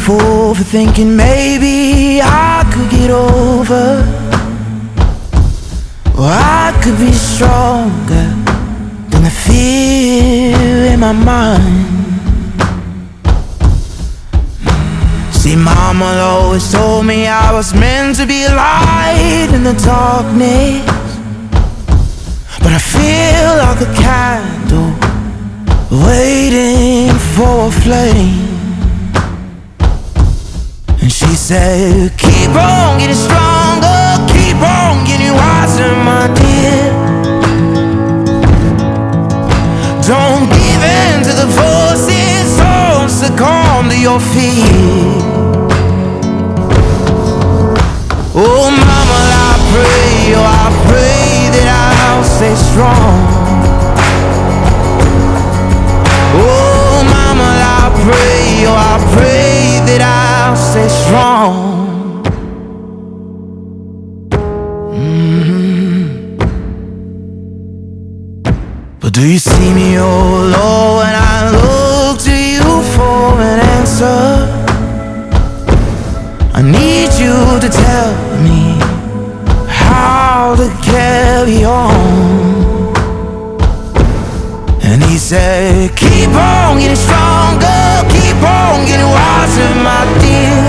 fool for thinking maybe I could get over, or I could be stronger than the fear in my mind. See, Mama always told me I was meant to be a light in the darkness, but I feel like a candle waiting for a flame. And she said, keep on getting stronger, keep on getting wiser, my dear. Don't give in to the forces, don't succumb to your fear. Oh Mama, I pray that I'll stay strong. Oh Mama, I pray that I'll stay strong. But do you see me, oh Lord, when I look to you for an answer? I need you to tell me how to carry on. And he said, keep on getting stronger, keep on getting wiser, my dear.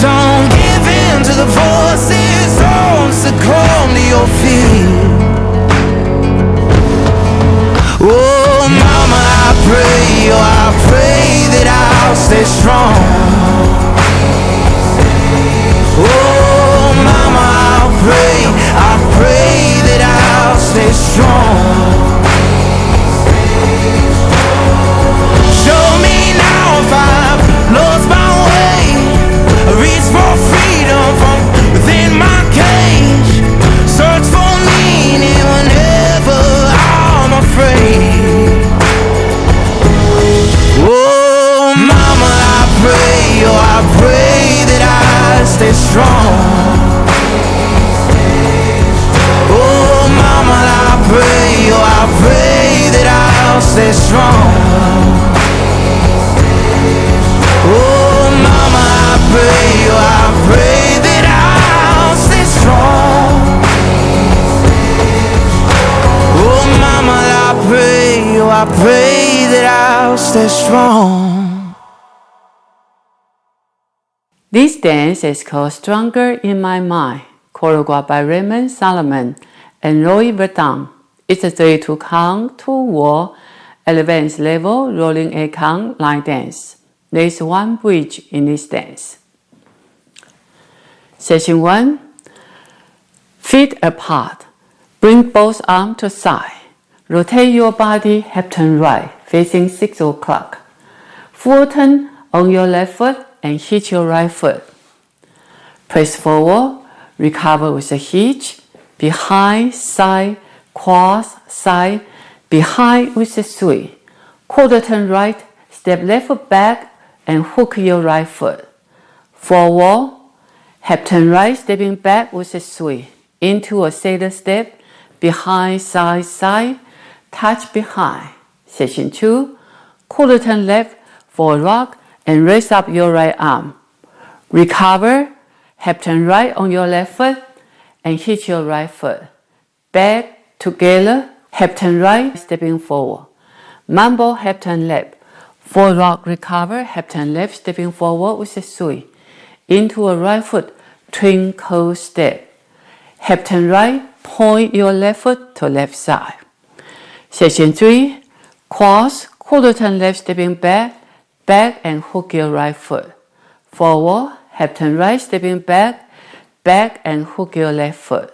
Don't give in to the forces, don't succumb to your fear. Oh Mama, I pray that I'll stay strong. Oh Mama, I pray that I'll stay strong. Show me now if I've lost my way. I reach for freedom from within my cage. Search for meaning whenever I'm afraid. Oh Mama, I pray that I stay strong. Oh Mama, I pray that I'll stay strong. Oh Mama, I pray that I'll stay strong. Oh Mama, I pray that I'll stay strong. This dance is called Stronger in My Mind, choreographed by Raymond, Sarlemijn, and Verdonk. It's a 3-2 count, 2-wall, advanced level, rolling 8 count, line dance. There is one bridge in this dance. Section 1. Feet apart. Bring both arms to side. Rotate your body hip turn right, facing 6 o'clock. Full turn on your left foot and hitch your right foot. Press forward, recover with a hitch, behind, side, cross, side, behind with a swing. Quarter turn right, step left foot back and hook your right foot. Forward, hip turn right, stepping back with a swing. Into a sailor step, behind, side, side, touch behind. Section 2, quarter turn left for a rock and raise up your right arm. Recover, hip turn right on your left foot and hitch your right foot. Back together, hip turn right, stepping forward. Mambo, hip turn left. For rock, recover, hip turn left, stepping forward with a swing. Into a right foot, twinkle step. Hip turn right, point your left foot to left side. Section 3, cross, quarter turn left, stepping back, back and hook your right foot. Forward, hip turn right, stepping back, back and hook your left foot.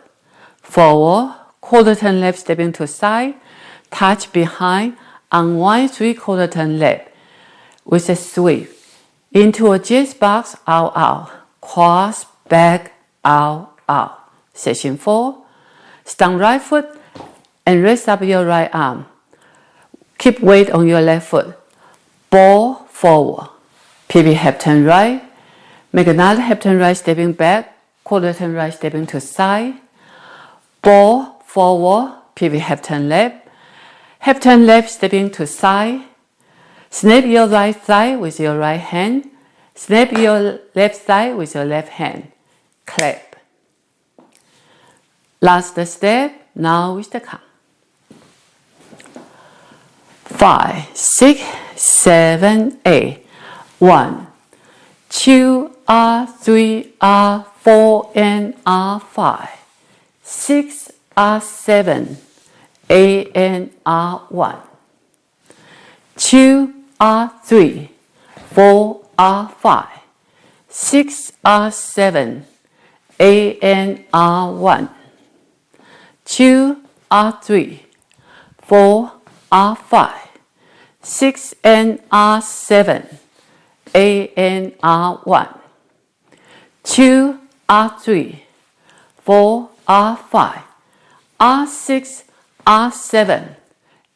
Forward, quarter turn left, stepping to side, touch behind, unwind 3/4 turn left with a sweep. Into a jazz box, out, out. Cross, back, out, out. Section 4, stand right foot and raise up your right arm. Keep weight on your left foot. Ball forward. Pivot hip turn right. Make another hip turn right, stepping back. Quarter turn right, stepping to side. Ball forward. Pivot hip turn left. Hip turn left, stepping to side. Snap your right thigh with your right hand. Snap your left thigh with your left hand. Clap. Last step, now with the count. 5, 6, 7, 8. 1, 2, 3, 4, and 5. 6, 7, 8, and 1. 2, 3, 4, 5. 6, 7, 8, and 1. 2, 3, 4, 5. 6 and 7, 8 and 1. 2, 3, 4, 5. 6, 7,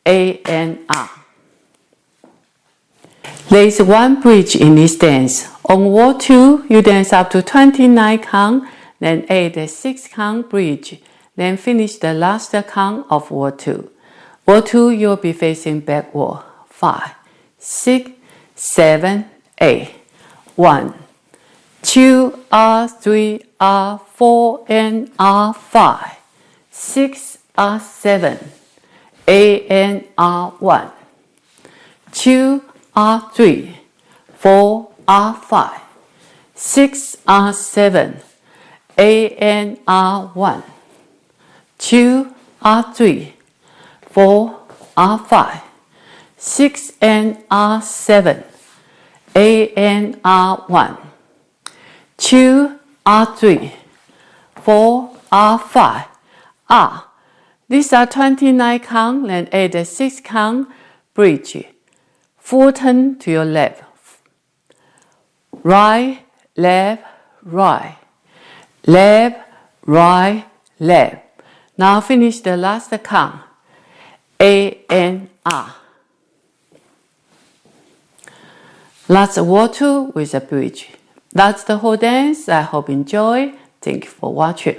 8 and There is one bridge in this dance. On wall 2, you dance up to 29 count, then add the 6 count bridge, then finish the last count of wall 2. Wall 2, you'll be facing backward. 5, 6, 7, 8. 1, 2, 3, 4, and 5. 6, 7, 8, and 1. 2, 3, 4, 5. 6, 7, 8, and 1. 2, 3, 4, 5. 6 and 7, 8 and 1. 2, 3, 4, 5. These are 29 count, then add the 6 count bridge. Full turn to your left. Right, left, right. Left, right, left. Now finish the last count. A and R. That's wall 2 with a bridge. That's the whole dance. I hope you enjoy. Thank you for watching.